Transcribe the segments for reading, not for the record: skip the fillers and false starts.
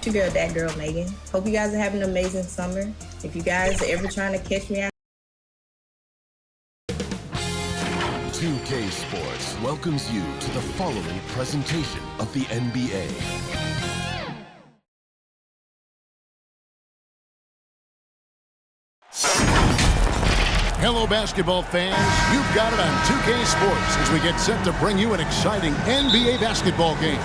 your girl, that girl, Megan. Hope you guys are having an amazing summer. If you guys are ever trying to catch me out, 2K Sports welcomes you to the following presentation of the NBA. Hello, basketball fans. You've got it on 2K Sports as we get set to bring you an exciting NBA basketball game.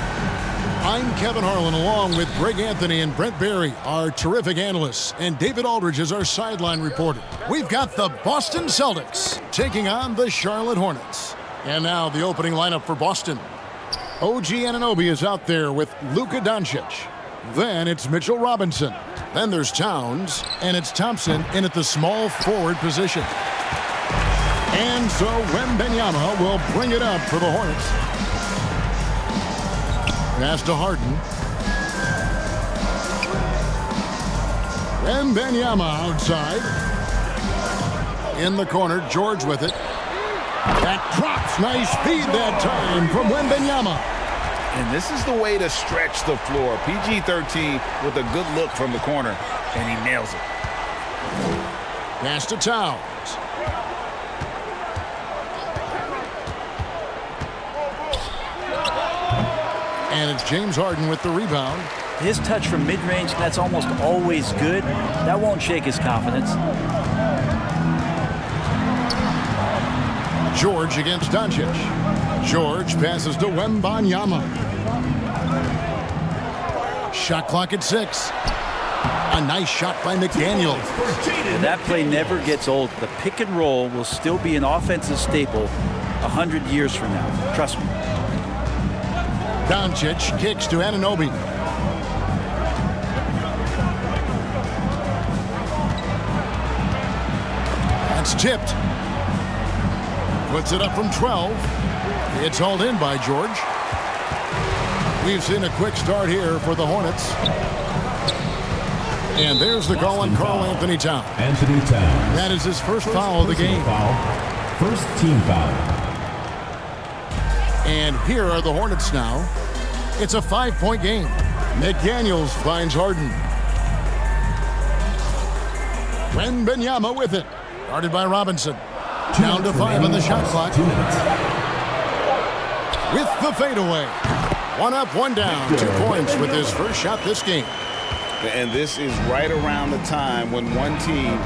I'm Kevin Harlan along with Greg Anthony and Brent Barry, our terrific analysts, and David Aldridge is our sideline reporter. We've got the Boston Celtics taking on the Charlotte Hornets. And now the opening lineup for Boston. OG Anunoby is out there with Luka Doncic. Then it's Mitchell Robinson. Then there's Towns, and it's Thompson in at the small forward position. And so Wembanyama will bring it up for the Hornets. Pass to Harden. Wembanyama outside. In the corner, George with it. That drops. Nice feed that time from Wembanyama. And this is the way to stretch the floor. PG-13 with a good look from the corner, and he nails it. Pass to Towns. And it's James Harden with the rebound. His touch from mid-range, that's almost always good. That won't shake his confidence. George against Doncic. George passes to Wembanyama. Shot clock at 6. A nice shot by McDaniel. That play never gets old. The pick and roll will still be an offensive staple 100 years from now. Trust me. Doncic kicks to Anunoby. That's tipped. Puts it up from 12. It's hauled in by George. We've seen a quick start here for the Hornets. And there's the call on Karl Anthony Towns. Anthony Towns. That is his first foul of the game. First team foul. And here are the Hornets now. It's a 5-point game. McDaniels finds Harden. Wembanyama with it. Guarded by Robinson. Down to 5 on the shot clock. 2 minutes. With the fadeaway. 1 up, 1 down. 2 points with his first shot this game. And this is right around the time when one team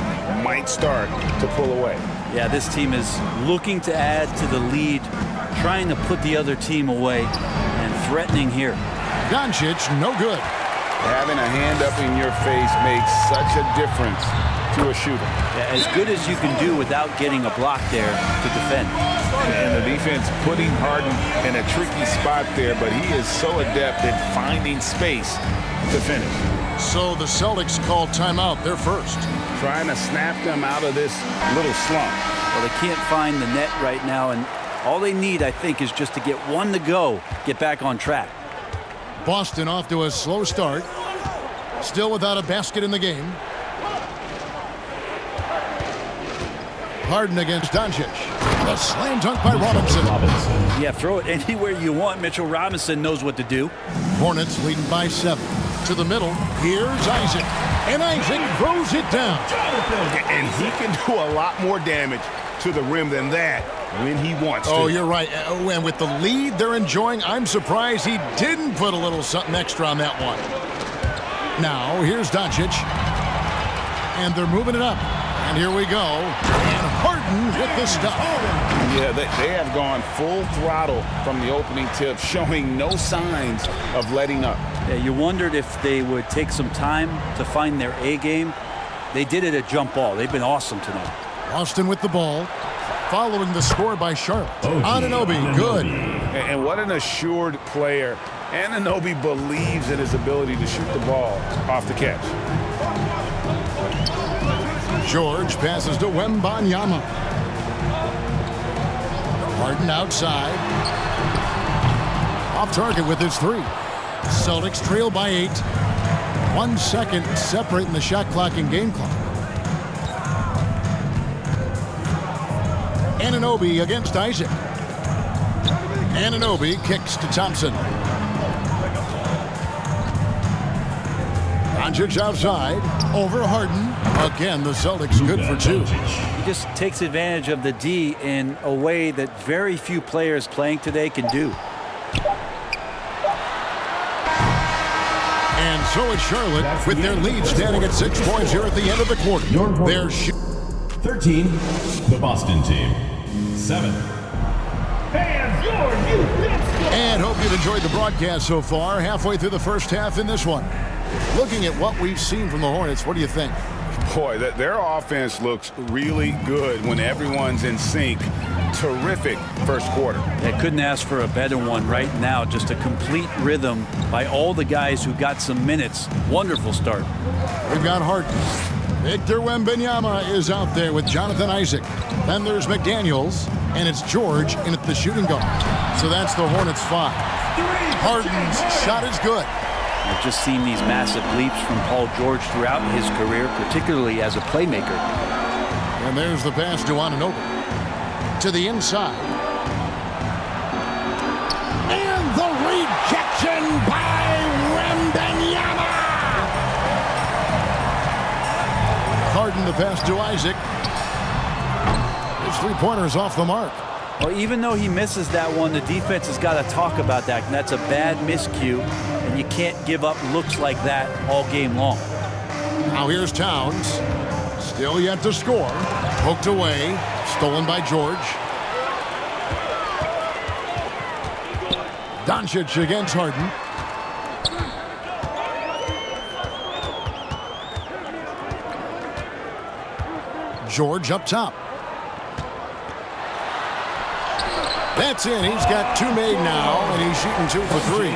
might start to pull away. Yeah, this team is looking to add to the lead, trying to put the other team away, and threatening here. Doncic, no good. Having a hand up in your face makes such a difference to a shooter. Yeah, as good as you can do without getting a block there to defend. And the defense putting Harden in a tricky spot there, but he is so adept at finding space to finish. So the Celtics called timeout. They're first. Trying to snap them out of this little slump. Well, they can't find the net right now, and all they need, I think, is just to get one to go, get back on track. Boston off to a slow start. Still without a basket in the game. Harden against Doncic. A slam dunk by Robinson. Yeah, throw it anywhere you want. Mitchell Robinson knows what to do. Hornets leading by 7. To the middle. Here's Isaac. And Isaac throws it down. And he can do a lot more damage to the rim than that when he wants to. Oh, you're right. And with the lead they're enjoying, I'm surprised he didn't put a little something extra on that one. Now, here's Doncic. And they're moving it up. And here we go. And Harden with the stop. Yeah, they have gone full throttle from the opening tip, showing no signs of letting up. Yeah, you wondered if they would take some time to find their A game. They did it at jump ball. They've been awesome tonight. Austin with the ball. Following the score by Charlotte. Anunoby, good. And what an assured player. Anunoby believes in his ability to shoot the ball off the catch. George passes to Wembanyama. Harden outside. Off target with his 3. Celtics trail by 8. 1 second separating the shot clock and game clock. Anunoby against Isaac. Anunoby kicks to Thompson. Doncic outside. Over Harden. Again, the Celtics good for two. He just takes advantage of the D in a way that very few players playing today can do. And so it's Charlotte with their lead standing at 6 points here at the end of the quarter. They're 13, the Boston team. 7. And hope you've enjoyed the broadcast so far. Halfway through the first half in this one. Looking at what we've seen from the Hornets, what do you think? Boy, their offense looks really good when everyone's in sync. Terrific first quarter. They couldn't ask for a better one right now. Just a complete rhythm by all the guys who got some minutes. Wonderful start. We've got Harden. Victor Wembanyama is out there with Jonathan Isaac. Then there's McDaniels, and it's George in at the shooting guard. So that's the Hornets 5. Harden's shot is good. I've just seen these massive leaps from Paul George throughout his career, particularly as a playmaker. And there's the pass to Anunoby. To the inside. And the rejection by Wembanyama. Harden the pass to Isaac. His three-pointers off the mark. Well, even though he misses that one, the defense has got to talk about that. And that's a bad miscue, and you can't give up looks like that all game long. Now here's Towns. Still yet to score. Poked away. Stolen by George. Doncic against Harden. George up top. That's in. He's got 2 made now, and he's shooting 2 for 3.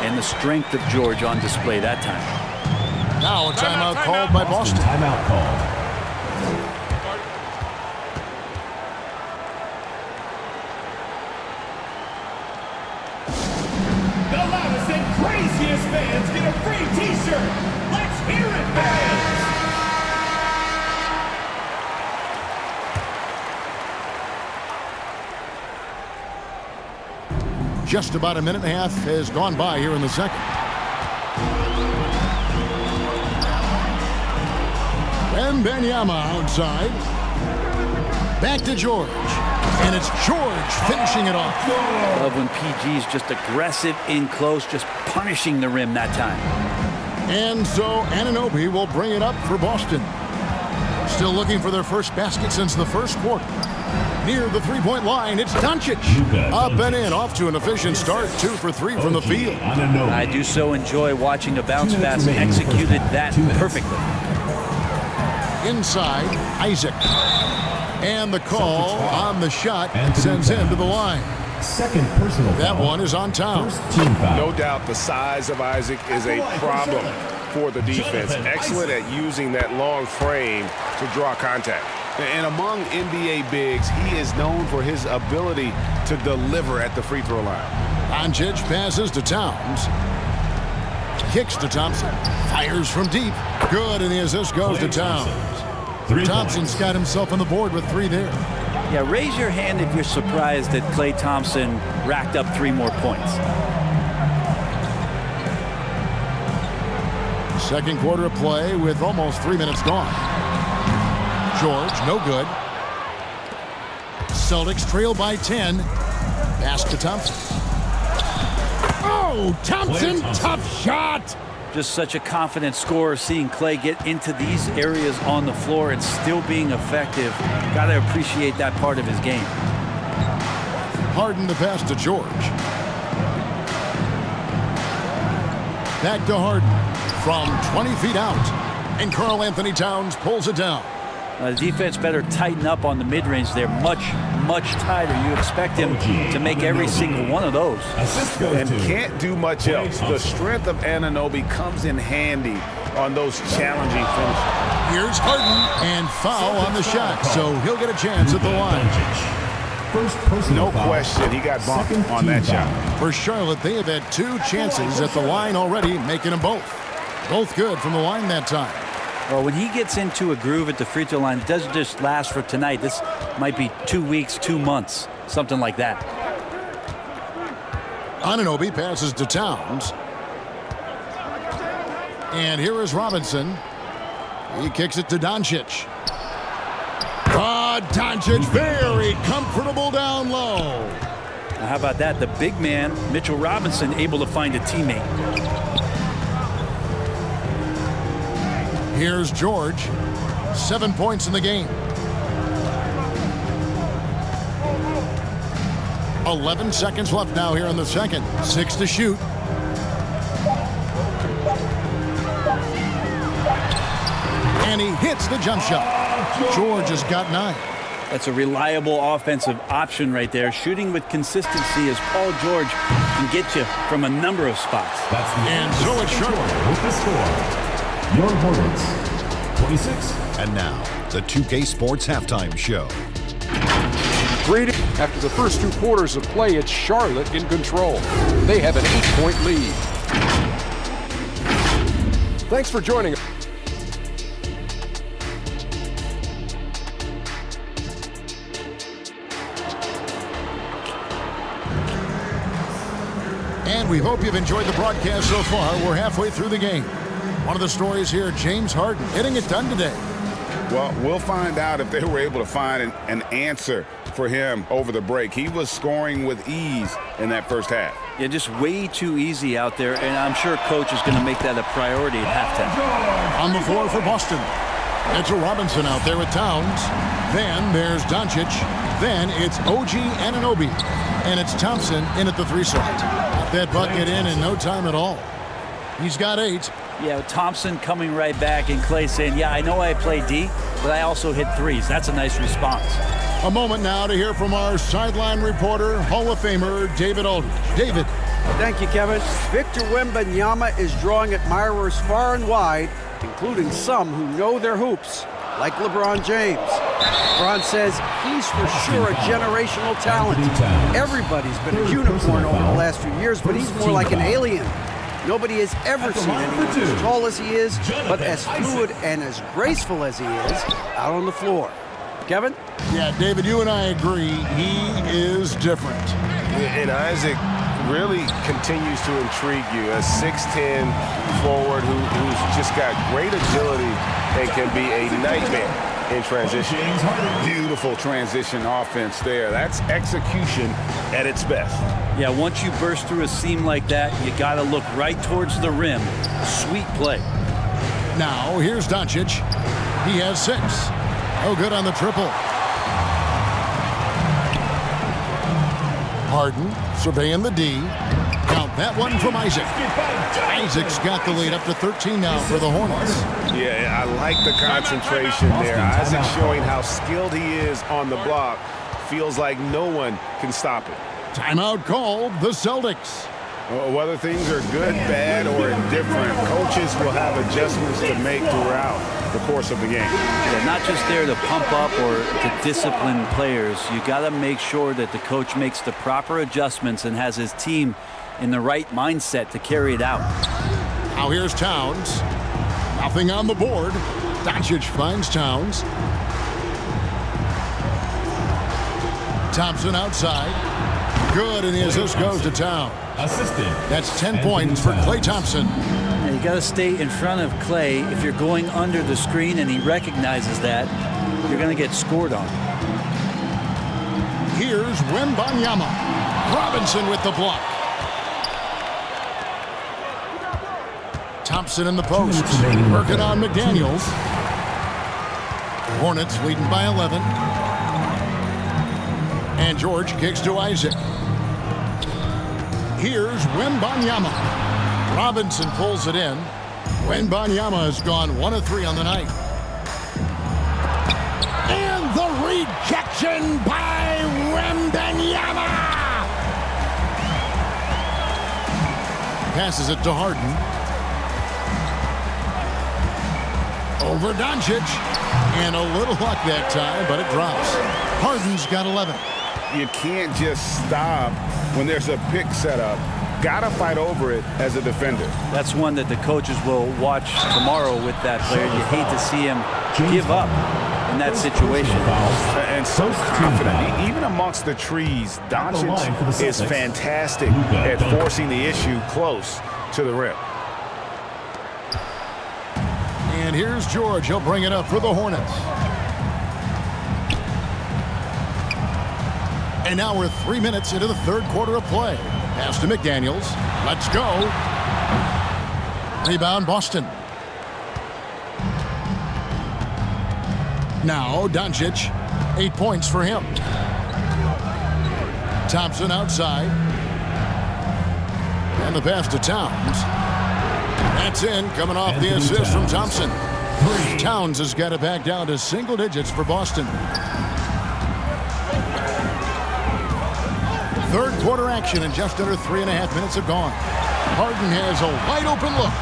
And the strength of George on display that time. Now a timeout called by Boston. Timeout called. The loudest and craziest fans get a free t-shirt. Let's hear it, fans! Just about a minute and a half has gone by here in the second. Wembanyama outside. Back to George. And it's George finishing it off. Love when PG's just aggressive in close, just punishing the rim that time. And so Anunoby will bring it up for Boston. Still looking for their first basket since the first quarter. Near the three-point line, it's Doncic. Up and in, off to an efficient start. 2 for 3 from the field. I do so enjoy watching a bounce pass executed that perfectly. Inside, Isaac. And the call on the shot sends him to the line. Second personal That foul. one is on Towns. First team foul. No doubt the size of Isaac is a problem for the defense. Excellent at using that long frame to draw contact. And among NBA bigs, he is known for his ability to deliver at the free throw line. Doncic passes to Towns. Kicks to Thompson. Fires from deep. Good, and the assist goes to Towns. Thompson's got himself on the board with 3 there. Yeah, raise your hand if you're surprised that Klay Thompson racked up 3 more points. Second quarter of play with almost 3 minutes gone. George, no good. Celtics trail by 10. Pass to Thompson. Oh, Thompson, tough shot. Just such a confident scorer, seeing Klay get into these areas on the floor and still being effective. Got to appreciate that part of his game. Harden the pass to George. Back to Harden from 20 feet out. And Karl Anthony Towns pulls it down. The defense better tighten up on the mid-range there. Much tighter. You expect him to make every single one of those. And can't do much else. The strength of Anunoby comes in handy on those challenging finishes. Here's Harden, and foul on the shot, so he'll get a chance at the line. First personal No foul. question, he got bumped on that shot. For Charlotte, they have had 2 chances at the line already, making them both. Both good from the line that time. Well, when he gets into a groove at the free throw line, it doesn't just last for tonight. This might be 2 weeks, 2 months, something like that. Anunoby passes to Towns. And here is Robinson. He kicks it to Doncic. Doncic very comfortable down low. Now how about that? The big man, Mitchell Robinson, able to find a teammate. Here's George. 7 points in the game. 11 seconds left now here in the second. 6 to shoot. And he hits the jump shot. George has got 9. That's a reliable offensive option right there. Shooting with consistency as Paul George can get you from a number of spots. That's the And so it's short. with the score. Your Hornets, 26. And now, the 2K Sports Halftime Show. Greetings. After the first 2 quarters of play, it's Charlotte in control. They have an 8-point lead. Thanks for joining us. And we hope you've enjoyed the broadcast so far. We're halfway through the game. One of the stories here, James Harden getting it done today. Well, we'll find out if they were able to find an answer for him over the break. He was scoring with ease in that first half. Yeah, just way too easy out there, and I'm sure Coach is going to make that a priority at halftime. On the floor for Boston. Mitchell Robinson out there with Towns. Then there's Doncic. Then it's OG Anunoby. And it's Thompson in at the 3 slot. Got that bucket in no time at all. He's got 8. Yeah, Thompson coming right back and Clay saying, yeah, I know I play D, but I also hit 3s. That's a nice response. A moment now to hear from our sideline reporter, Hall of Famer David Aldridge. David. Thank you, Kevin. Victor Wembanyama is drawing admirers far and wide, including some who know their hoops, like LeBron James. LeBron says he's for sure a generational talent. Everybody's been a unicorn over the last few years, but he's more like an alien. Nobody has ever seen anyone as tall as he is, but as fluid and as graceful as he is out on the floor. Kevin? Yeah, David, you and I agree. He is different. And Isaac really continues to intrigue you. A 6'10 forward who's just got great agility and can be a nightmare in transition. Beautiful transition offense there. That's execution at its best. Yeah, once you burst through a seam like that, you got to look right towards the rim. Sweet play. Now, here's Doncic. He has 6. Oh, good on the triple. Harden surveying the D. Count that one from Isaac. Isaac's got the lead up to 13 now for the Hornets. Yeah, I like the concentration there. Isaac showing how skilled he is on the block. Feels like no one can stop it. Timeout called, the Celtics. Whether things are good, bad, or indifferent, coaches will have adjustments to make throughout the course of the game. Yeah, not just there to pump up or to discipline players. You got to make sure that the coach makes the proper adjustments and has his team in the right mindset to carry it out. Now here's Towns. Nothing on the board. Doncic finds Towns. Thompson outside. Good, and the assist goes to Towns. Assistant. That's 10 points for Klay Thompson. And you got to stay in front of Clay. If you're going under the screen and he recognizes that, you're going to get scored on. Here's Wembanyama. Robinson with the block. Thompson in the post. Working on McDaniels. Hornets leading by 11. And George kicks to Isaac. Here's Wembanyama. Robinson pulls it in. Wembanyama has gone 1 of 3 on the night. And the rejection by Wembanyama. Passes it to Harden. Over Doncic. And a little luck that time, but it drops. Harden's got 11. You can't just stop when there's a pick set up. Gotta fight over it as a defender. That's one that the coaches will watch tomorrow with that player. You hate to see him give up in that situation. And so confident. Even amongst the trees, Doncic is fantastic at forcing the issue close to the rim. And here's George. He'll bring it up for the Hornets. And now we're 3 minutes into the third quarter of play. Pass to McDaniels. Let's go. Rebound, Boston. Now Doncic. 8 points for him. Thompson outside. And the pass to Towns. That's in, coming off the assist from Thompson. Towns has got it back down to single digits for Boston. Third quarter action, and just under 3.5 minutes have gone. Harden has a wide open look.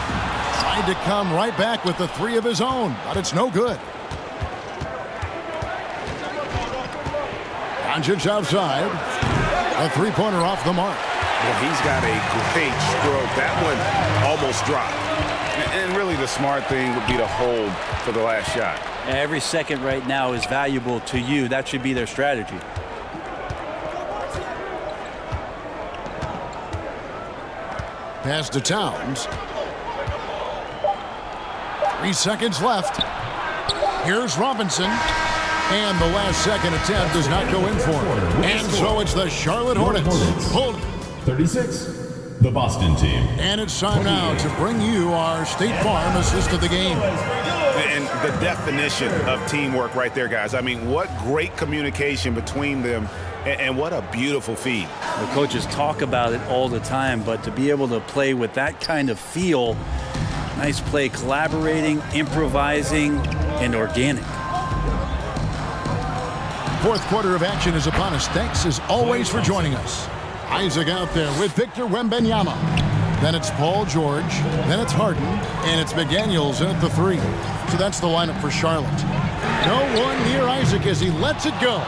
Tried to come right back with the three of his own, but it's no good. Doncic outside. A three-pointer off the mark. Well, he's got a great stroke. That one almost dropped. And really the smart thing would be to hold for the last shot. Every second right now is valuable to you. That should be their strategy. Pass to Towns. 3 seconds left. Here's Robinson. And the last second attempt does not go in for him. And so it's the Charlotte Hornets. Hold 36, the Boston team. And it's time now to bring you our State Farm assist of the game. And the definition of teamwork right there, guys. I mean, what great communication between them, and what a beautiful feed. The coaches talk about it all the time, but to be able to play with that kind of feel, nice play, collaborating, improvising, and organic. Fourth quarter of action is upon us. Thanks as always for joining us. Isaac out there with Victor Wembanyama. Then it's Paul George. Then it's Harden. And it's McDaniels in at the three. So that's the lineup for Charlotte. No one near Isaac as he lets it go.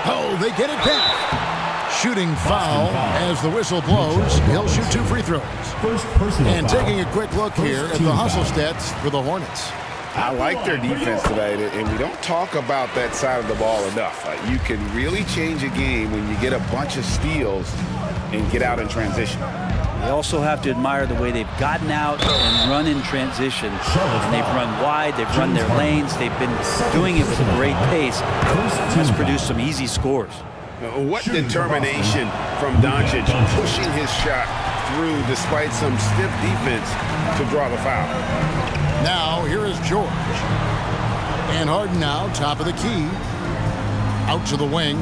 Oh, they get it back. Shooting foul as the whistle blows. He'll shoot 2 free throws. And taking a quick look here at the hustle stats for the Hornets. I like their defense tonight, and we don't talk about that side of the ball enough. You can really change a game when you get a bunch of steals and get out in transition. You also have to admire the way they've gotten out and run in transition. And they've run wide, they've run their lanes, they've been doing it with a great pace. Has produced some easy scores. What determination from Doncic pushing his shot through despite some stiff defense to draw the foul. Now, here is George. And Harden now, top of the key. Out to the wing.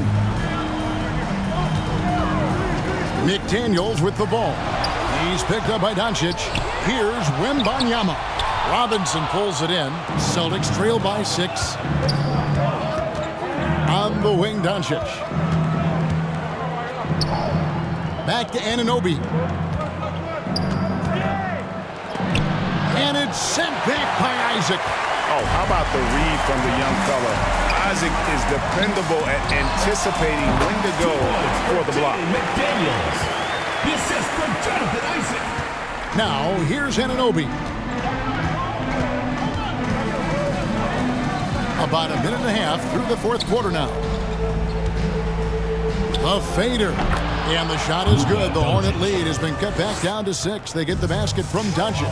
McDaniels with the ball. He's picked up by Doncic. Here's Wembanyama. Robinson pulls it in. Celtics trail by 6. On the wing, Doncic. Back to Anunoby. And it's sent back by Isaac. Oh, how about the read from the young fella? Isaac is dependable at anticipating when to go for the block. McDaniels. The assist from Jonathan Isaac. Now, here's Anunoby. About a minute and a half through the fourth quarter now. The fader. And the shot is good. The Hornet lead has been cut back down to 6. They get the basket from Doncic.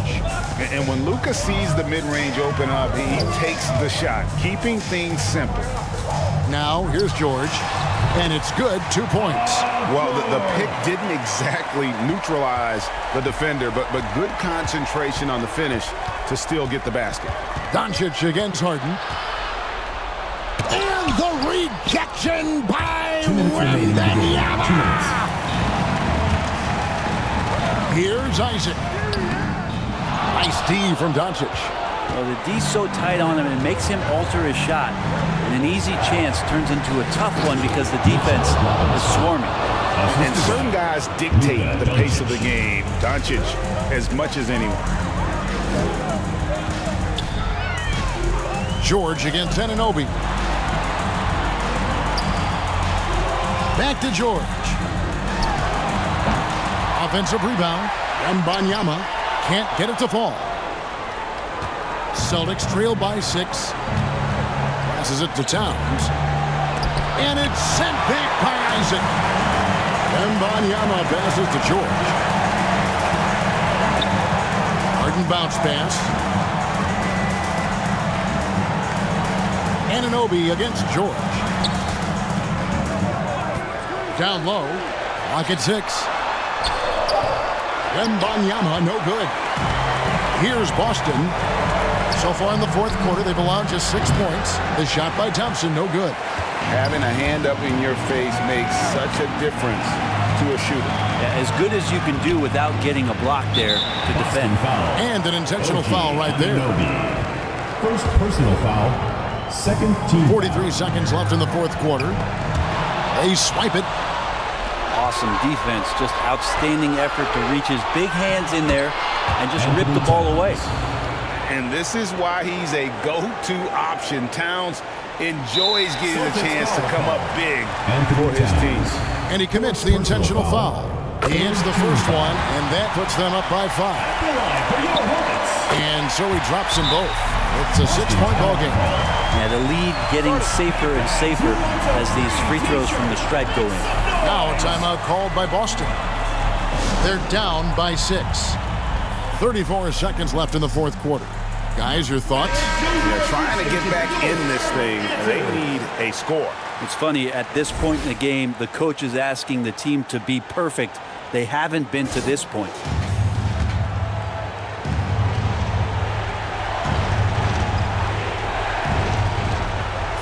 And when Luka sees the mid-range open up, he takes the shot, keeping things simple. Now, here's George. And it's good. 2 points. Well, the pick didn't exactly neutralize the defender, but good concentration on the finish to still get the basket. Doncic against Harden. And the rejection by Wembanyama. Here's Isaac. Nice D from Doncic. Well, the D's so tight on him, and it makes him alter his shot. And an easy chance turns into a tough one because the defense is swarming. And certain guys dictate the pace of the game. Doncic as much as anyone. George against Anunoby. Back to George. Offensive rebound. Wembanyama can't get it to fall. Celtics trail by 6. Passes it to Towns. And it's sent back by Isaac. Wembanyama passes to George. Harden bounce pass. Anunoby against George. Down low. Clock at 6. Wembanyama, no good. Here's Boston. So far in the fourth quarter, they've allowed just 6 points. The shot by Thompson, no good. Having a hand up in your face makes such a difference to a shooter. Yeah, as good as you can do without getting a block there to defend. And an intentional foul right there. First personal foul. Second team. 43 seconds left in the fourth quarter. They swipe it. Awesome defense. Just outstanding effort to reach his big hands in there and just rip the ball away. And this is why he's a go-to option. Towns enjoys getting a chance to come up big for his team. And he commits the intentional foul. He hits the first one, and that puts them up by 5. And so he drops them both. It's a 6-point ball game. Yeah, the lead getting safer and safer as these free throws from the stripe go in. Now a timeout called by Boston. They're down by 6. 34 seconds left in the fourth quarter. Guys, your thoughts? They're trying to get back in this thing. They need a score. It's funny, at this point in the game, the coach is asking the team to be perfect. They haven't been to this point.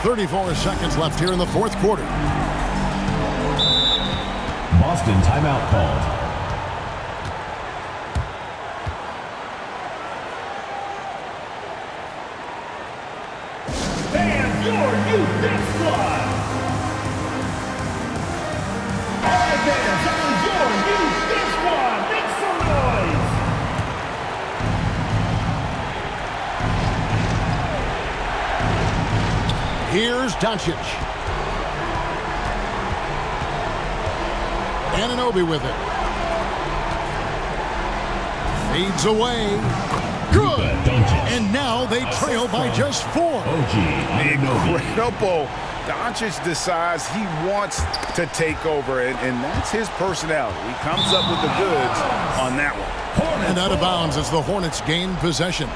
.34 seconds left here in the fourth quarter. Boston timeout called. And your youth dance squad. All right, fans, on your youth dance squad. Make some noise. Here's Doncic. Anunoby with it. Fades away. Good. And now they trail by just 4. Incredible. Doncic decides he wants to take over, and that's his personality. He comes up with the goods on that one. And out of bounds as the Hornets gain possession.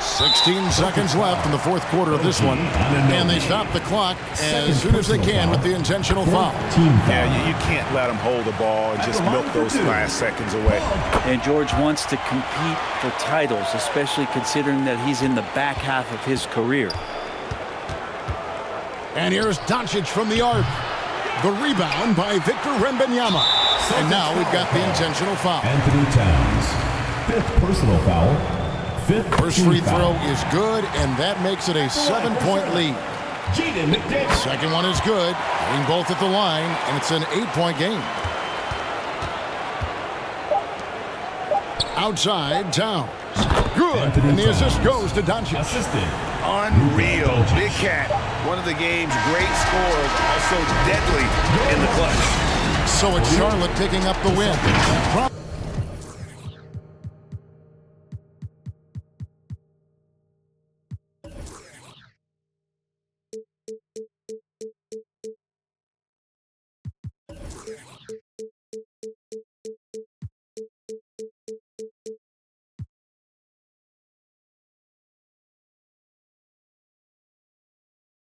16 seconds left in the fourth quarter of this one. And they stop the clock as soon as they can with the intentional foul. Yeah, you can't let them hold the ball and just milk those last seconds away. And George wants to compete for titles, especially considering that he's in the back half of his career. And here's Doncic from the arc. The rebound by Victor Wembanyama. And now we've got the intentional foul. Anthony Towns. 5th personal foul. First free throw is good, and that makes it a 7-point lead. Second one is good, hitting both at the line, and it's an 8-point game. Outside, Towns. Good, and the assist goes to Doncic. Unreal. Big Cat, one of the game's great scorers, also deadly in the clutch. So it's Charlotte picking up the win.